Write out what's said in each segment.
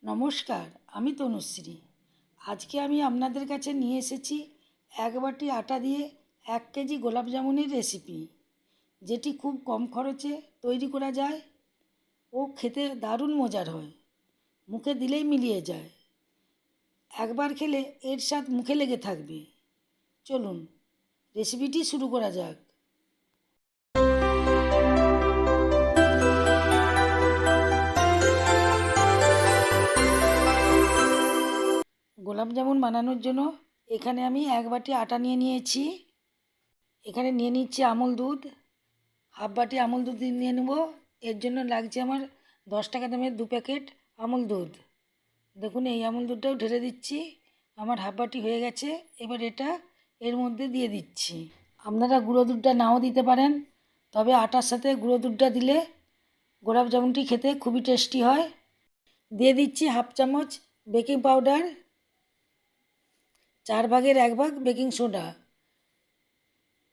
নমস্কার, আমি তনুশ্রী। আজকে আমি আপনাদের কাছে নিয়ে এসেছি এক বাটি আটা দিয়ে 1 কেজি গোলাপ জামুনের রেসিপি, যেটি খুব কম খরচে তৈরি করা যায় ও খেতে দারুণ মজার হয়। মুখে দিলেই মিলিয়ে যায়। একবার খেলে এর স্বাদ মুখে লেগে থাকবে। চলুন রেসিপিটি শুরু করা যাক। গোলাপ জামুন বানানোর জন্য এখানে আমি 1 বাটি আটা নিয়েছি। এখানে নিয়ে নিচ্ছি আমুল দুধ, হাফ বাটি আমুল দুধ নিয়ে নেব। এর জন্য লাগছে আমার 10 টাকা দামের 2 প্যাকেট আমুল দুধ। দেখুন এই আমুল দুধটাও ঢেলে দিচ্ছি। আমার হাফ বাটি হয়ে গেছে। এবার এটা এর মধ্যে দিয়ে দিচ্ছি। আপনারা গুঁড়ো দুধটা নাও দিতে পারেন, তবে আটার সাথে গুঁড়ো দুধটা দিলে গোলাপ জামুনটি খেতে খুবই টেস্টি হয়। দিয়ে দিচ্ছি হাফ চামচ বেকিং পাউডার, 1/4 বেকিং সোডা।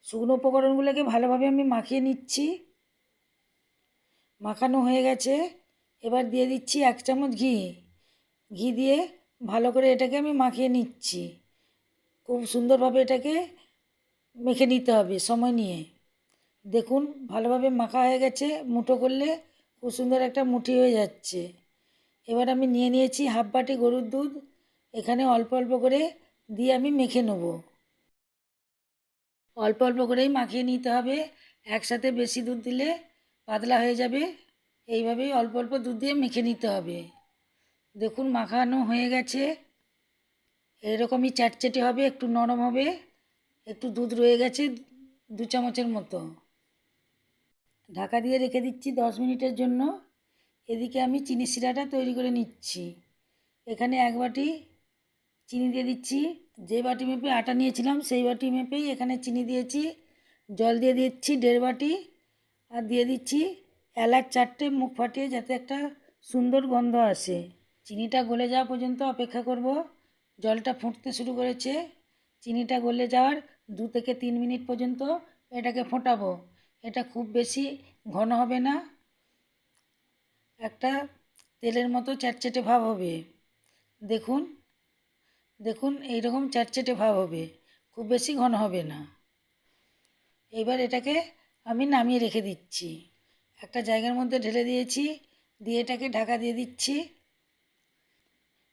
শুকনো উপকরণগুলোকে ভালোভাবে আমি মাখিয়ে নিচ্ছি। মাখানো হয়ে গেছে। এবার দিয়ে দিচ্ছি 1 চামচ ঘি। ঘি দিয়ে ভালো করে এটাকে আমি মাখিয়ে নিচ্ছি। খুব সুন্দরভাবে এটাকে মেখে নিতে হবে সময় নিয়ে। দেখুন ভালোভাবে মাখা হয়ে গেছে। মুঠো করলে খুব সুন্দর একটা মুঠি হয়ে যাচ্ছে। এবার আমি নিয়ে নিয়েছি হাফ বাটি গরুর দুধ। এখানে অল্প অল্প করে দিয়ে আমি মেখে নেব। অল্প অল্প করেই মাখিয়ে নিতে হবে। একসাথে বেশি দুধ দিলে পাতলা হয়ে যাবে। এইভাবেই অল্প অল্প দুধ দিয়ে মেখে নিতে হবে। দেখুন মাখানো হয়ে গেছে। এরকমই চ্যাটচ্যাটে হবে, একটু নরম হবে। একটু দুধ রয়ে গেছে 2 চামচের মতো। ঢাকা দিয়ে রেখে দিচ্ছি 10 মিনিটের জন্য। এদিকে আমি চিনি শিরাটা তৈরি করে নিচ্ছি। এখানে 1 বাটি চিনি দিয়ে দিচ্ছি। যে বাটি মেপে আটা নিয়েছিলাম সেই বাটি মেপেই এখানে চিনি দিয়েছি। জল দিয়ে দিচ্ছি 1.5 বাটি। আর দিয়ে দিচ্ছি এলাচ 4টে, মুখ ফাটিয়ে, যাতে একটা সুন্দর গন্ধ আসে। চিনিটা গলে যাওয়া পর্যন্ত অপেক্ষা করব। জলটা ফুটতে শুরু করেছে। চিনিটা গলে যাওয়ার 2 থেকে 3 মিনিট পর্যন্ত এটাকে ফোটাবো। এটা খুব বেশি ঘন হবে না, একটা তেলের মতো চ্যাটচ্যাটে ভাব হবে। দেখুন দেখুন এইরকম চ্যাটচ্যাটে ভাব হবে, খুব বেশি ঘন হবে না। এবার এটাকে আমি নামিয়ে রেখে দিচ্ছি। একটা জায়গার মধ্যে ঢেলে দিয়েছি, দিয়ে এটাকে ঢাকা দিয়ে দিচ্ছি।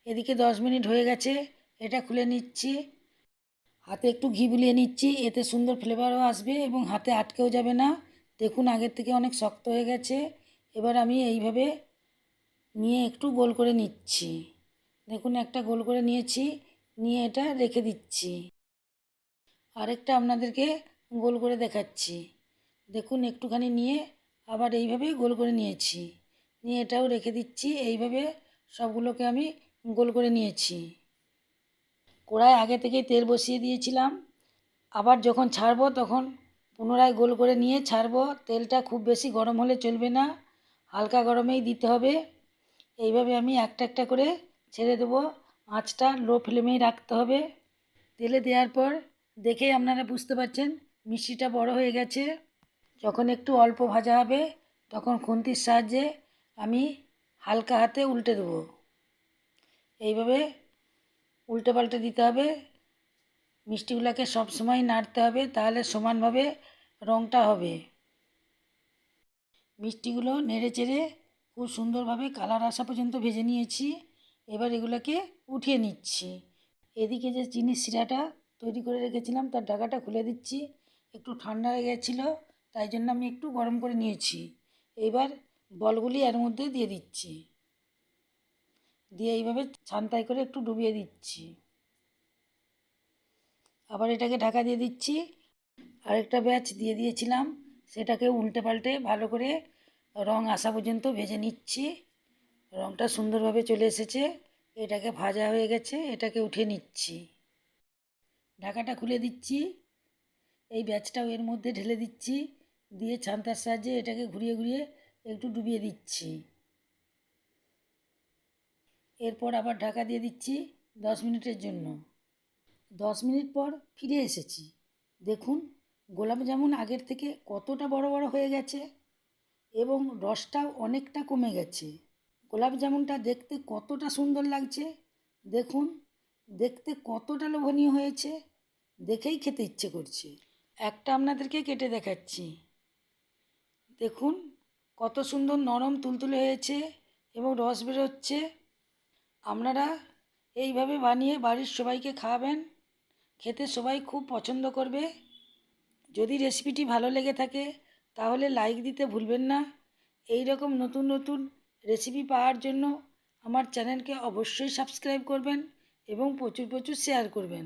এদিকে 10 মিনিট হয়ে গেছে। এটা খুলে নিচ্ছি। হাতে একটু ঘি বুলিয়ে নিচ্ছি, এতে সুন্দর ফ্লেভারও আসবে এবং হাতে আটকেও যাবে না। দেখুন আগের থেকে অনেক শক্ত হয়ে গেছে। এবার আমি এইভাবে নিয়ে একটু গোল করে নিচ্ছি। দেখুন একটা গোল করে নিয়েছি, নিয়ে এটা রেখে দিচ্ছি। আরেকটা আপনাদেরকে গোল করে দেখাচ্ছি। দেখুন একটুখানি নিয়ে আবার এইভাবে গোল করে নিয়েছি, নিয়ে এটাও রেখে দিচ্ছি। এইভাবে সবগুলোকে আমি গোল করে নিয়েছি। কড়ায় আগে থেকেই তেল বসিয়ে দিয়েছিলাম। আবার যখন ছাড়বো তখন পুনরায় গোল করে নিয়ে ছাড়বো। তেলটা খুব বেশি গরম হলে চলবে না, হালকা গরমেই দিতে হবে। এইভাবে আমি একটা একটা করে ছেড়ে দেবো। আঁচটা লো ফ্লেমেই রাখতে হবে। তেলে দেওয়ার পর দেখেই আপনারা বুঝতে পারছেন মিষ্টিটা বড় হয়ে গেছে। যখন একটু অল্প ভাজা হবে তখন খুন্তির সাহায্যে আমি হালকা হাতে উল্টে দেবো। এইভাবে উল্টে পাল্টে দিতে হবে। মিষ্টিগুলোকে সব সময় নাড়তে হবে, তাহলে সমানভাবে রঙটা হবে। মিষ্টিগুলো নেড়ে চেড়ে খুব সুন্দরভাবে কালার আসা পর্যন্ত ভেজে নিয়েছি। এবার এগুলোকে উঠিয়ে নিচ্ছি। এদিকে যে চিনির শিরাটা তৈরি করে রেখেছিলাম তার ঢাকাটা খুলে দিচ্ছি। একটু ঠান্ডা হয়ে গেছিলো, তাই জন্য আমি একটু গরম করে নিয়েছি। এবার বলগুলি এর মধ্যে দিয়ে দিচ্ছি, দিয়ে এইভাবে ছান্তায় করে একটু ডুবিয়ে দিচ্ছি। আবার এটাকে ঢাকা দিয়ে দিচ্ছি। আরেকটা ব্যাচ দিয়ে দিয়েছিলাম, সেটাকে উল্টে পাল্টে ভালো করে রং আসা পর্যন্ত ভেজে নিচ্ছি। রংটা সুন্দরভাবে চলে এসেছে। এটাকে ভাজা হয়ে গেছে, এটাকে উঠিয়ে নিচ্ছি। ঢাকাটা খুলে দিচ্ছি। এই ব্যাচটাও এর মধ্যে ঢেলে দিচ্ছি, দিয়ে ছান্তার সাহায্যে এটাকে ঘুরিয়ে ঘুরিয়ে একটু ডুবিয়ে দিচ্ছি। এরপর আবার ঢাকা দিয়ে দিচ্ছি 10 মিনিটের জন্য। 10 মিনিট পর ফিরে এসেছি। দেখুন গোলাপ জামুন আগের থেকে কতটা বড় বড় হয়ে গেছে এবং রসটাও অনেকটা কমে গেছে। গোলাপ জামুনটা দেখতে কতটা সুন্দর লাগছে, দেখুন দেখতে কতটা লোভনীয় হয়েছে, দেখেই খেতে ইচ্ছে করছে। একটা আপনাদেরকে কেটে দেখাচ্ছি, দেখুন কত সুন্দর নরম তুলতুলে হয়েছে এবং রস বেরোচ্ছে। আপনারা এইভাবে বানিয়ে বাড়ির সবাইকে খাওয়াবেন, খেতে সবাই খুব পছন্দ করবে। যদি রেসিপিটি ভালো লেগে থাকে তাহলে লাইক দিতে ভুলবেন না। এই রকম নতুন নতুন রেসিপি পাওয়ার জন্য আমার চ্যানেলকে অবশ্যই সাবস্ক্রাইব করবেন এবং প্রচুর প্রচুর শেয়ার করবেন।